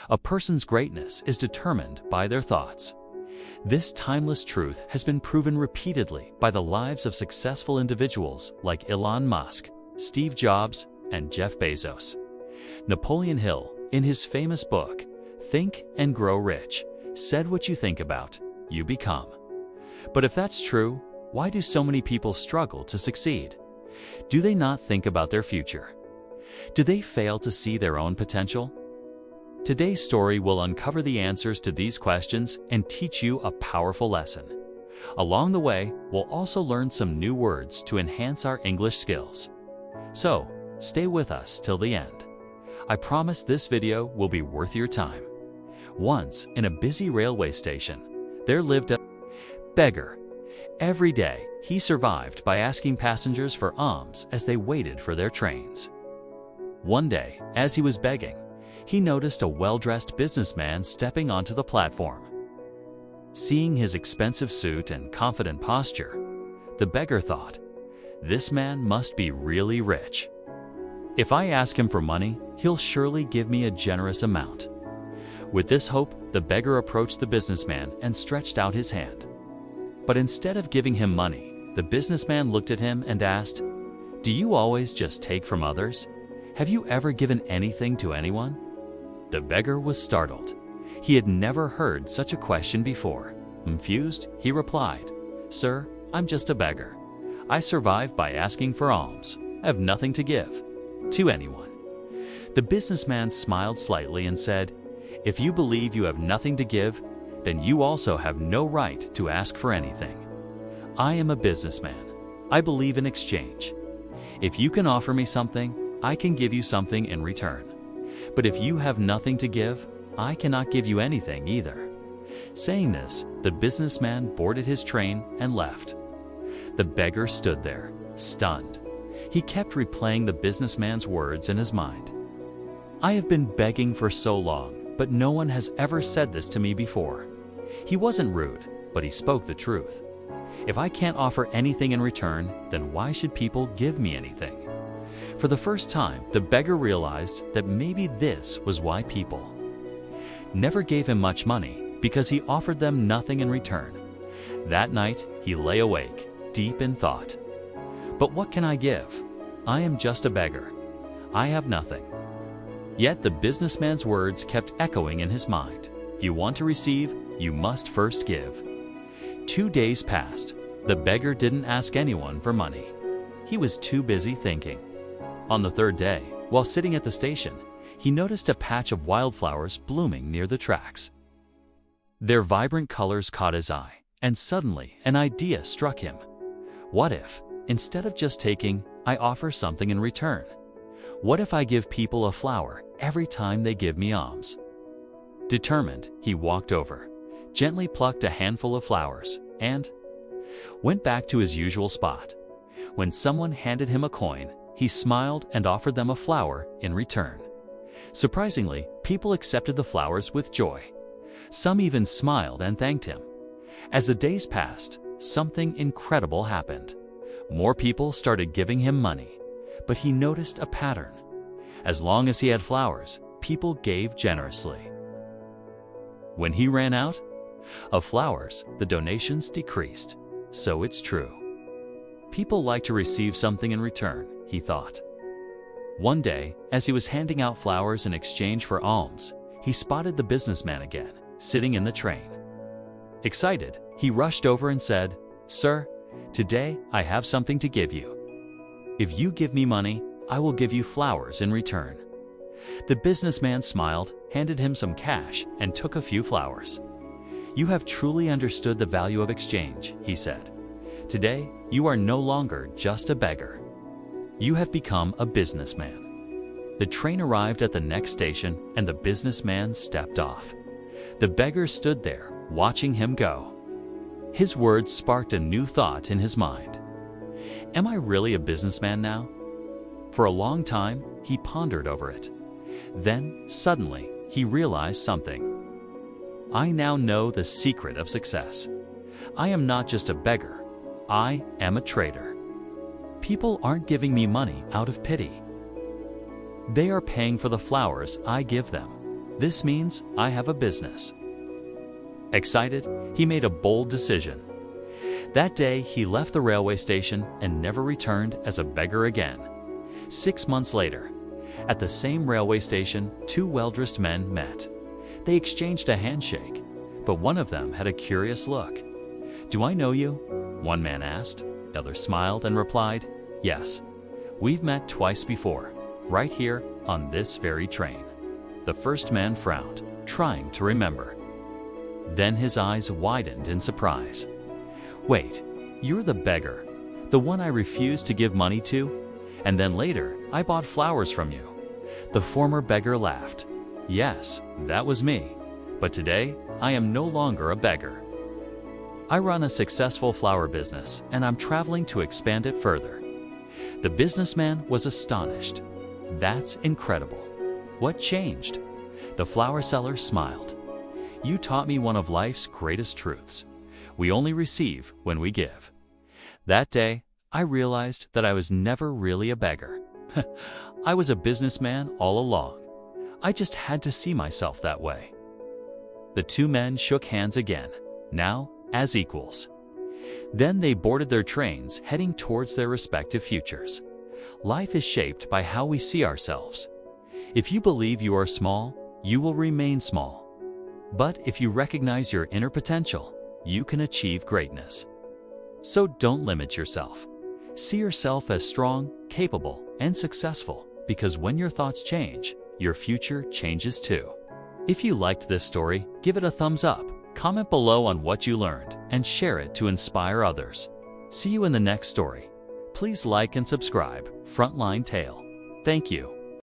A person's greatness is determined by their thoughts. This timeless truth has been proven repeatedly by the lives of successful individuals like Elon Musk, Steve Jobs, and Jeff Bezos. Napoleon Hill, in his famous book, Think and Grow Rich, said what you think about, you become. But if that's true, why do so many people struggle to succeed? Do they not think about their future? Do they fail to see their own potential? Today's story will uncover the answers to these questions and teach you a powerful lesson. Along the way, we'll also learn some new words to enhance our English skills. So, stay with us till the end. I promise this video will be worth your time. Once, in a busy railway station, there lived a beggar. Every day, he survived by asking passengers for alms as they waited for their trains. One day, as he was begging, he noticed a well-dressed businessman stepping onto the platform. Seeing his expensive suit and confident posture, the beggar thought, "This man must be really rich. If I ask him for money, he'll surely give me a generous amount." With this hope, the beggar approached the businessman and stretched out his hand. But instead of giving him money, the businessman looked at him and asked, "Do you always just take from others? Have you ever given anything to anyone?" The beggar was startled. He had never heard such a question before. Confused, he replied, "Sir, I'm just a beggar. I survive by asking for alms. I have nothing to give to anyone." The businessman smiled slightly and said, "If you believe you have nothing to give, then you also have no right to ask for anything. I am a businessman. I believe in exchange. If you can offer me something, I can give you something in return. But if you have nothing to give, I cannot give you anything either." Saying this, the businessman boarded his train and left. The beggar stood there, stunned. He kept replaying the businessman's words in his mind. "I have been begging for so long, but no one has ever said this to me before." He wasn't rude, but he spoke the truth. If I can't offer anything in return, then why should people give me anything? For the first time, the beggar realized that maybe this was why people never gave him much money, because he offered them nothing in return. That night, he lay awake, deep in thought. "But what can I give? I am just a beggar. I have nothing." Yet the businessman's words kept echoing in his mind. If you want to receive, you must first give. 2 days passed. The beggar didn't ask anyone for money. He was too busy thinking. On the third day, while sitting at the station, he noticed a patch of wildflowers blooming near the tracks. Their vibrant colors caught his eye, and suddenly an idea struck him. What if, instead of just taking, I offer something in return? What if I give people a flower every time they give me alms? Determined, he walked over, gently plucked a handful of flowers, and went back to his usual spot. When someone handed him a coin, he smiled and offered them a flower in return. Surprisingly, people accepted the flowers with joy. Some even smiled and thanked him. As the days passed, something incredible happened. More people started giving him money, but he noticed a pattern. As long as he had flowers, people gave generously. When he ran out of flowers, the donations decreased. So it's true. People like to receive something in return, he thought. One day, as he was handing out flowers in exchange for alms, he spotted the businessman again, sitting in the train. Excited, he rushed over and said, "Sir, today I have something to give you. If you give me money, I will give you flowers in return." The businessman smiled, handed him some cash, and took a few flowers. "You have truly understood the value of exchange," he said. "Today, you are no longer just a beggar. You have become a businessman." The train arrived at the next station, and the businessman stepped off. The beggar stood there, watching him go. His words sparked a new thought in his mind. Am I really a businessman now? For a long time, he pondered over it. Then, suddenly, he realized something. I now know the secret of success. I am not just a beggar. I am a trader. People aren't giving me money out of pity. They are paying for the flowers I give them. This means I have a business." Excited, he made a bold decision. That day, he left the railway station and never returned as a beggar again. 6 months later, at the same railway station, two well-dressed men met. They exchanged a handshake, but one of them had a curious look. "Do I know you?" one man asked. The other smiled and replied, "Yes, we've met twice before, right here on this very train." The first man frowned, trying to remember. Then his eyes widened in surprise. "Wait, you're the beggar, the one I refused to give money to? And then later, I bought flowers from you." The former beggar laughed. "Yes, that was me. But today, I am no longer a beggar. I run a successful flower business, and I'm traveling to expand it further." The businessman was astonished. "That's incredible. What changed?" The flower seller smiled. "You taught me one of life's greatest truths. We only receive when we give." That day, I realized that I was never really a beggar. I was a businessman all along. I just had to see myself that way. The two men shook hands again, now as equals. Then they boarded their trains, heading towards their respective futures. Life is shaped by how we see ourselves. If you believe you are small, you will remain small. But if you recognize your inner potential, you can achieve greatness. So don't limit yourself. See yourself as strong, capable, and successful, because when your thoughts change, your future changes too. If you liked this story, give it a thumbs up, comment below on what you learned, and share it to inspire others. See you in the next story. Please like and subscribe. Frontline Tale. Thank you.